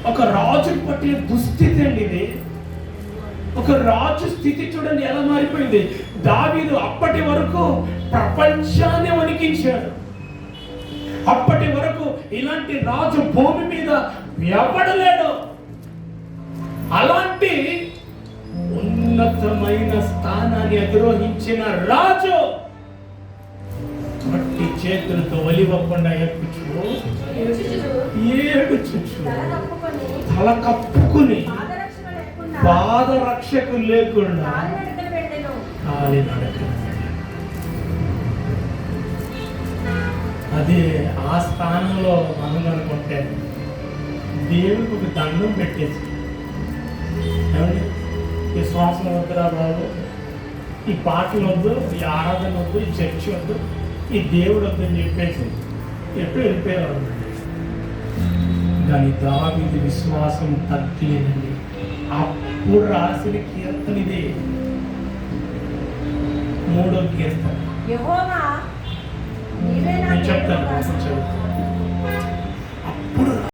ఒక రాజు పట్టిన దుస్థితి అండి ఇది. ఒక రాజు స్థితి చూడండి ఎలా మారిపోయింది. దావీదు అప్పటి వరకు ప్రపంచాన్ని వణికించాడు. అప్పటి వరకు ఇలాంటి రాజు భూమి మీద ఎవడలేడు. అలాంటి ఉన్నతమైన స్థానాన్ని అధిరోహించిన రాజు మట్టి చేతులతో ఒలివకుండా ఏడుచుచు తల కప్పుకుని పాదరక్షకు లేకుండా కాలినడక. అదే ఆ స్థానంలో మనం అనుకుంటే దేవుడికి ఒక దండం పెట్టేసి, ఏమండి విశ్వాసం వద్దురా బాబు, ఈ పాటలు వద్దు, ఈ ఆరాధన వద్దు, ఈ చర్చి వద్దు, ఈ దేవుడు వద్దు అని చెప్పేసి ఎప్పుడు వెళ్ళిపోయేవారు. కానీ దావీదు విశ్వాసం తగ్గలేదండి. అప్పుడు రాసిన కీర్తన ఇది, 3వ కీర్తన. యెహోవా నేను చెప్తాను.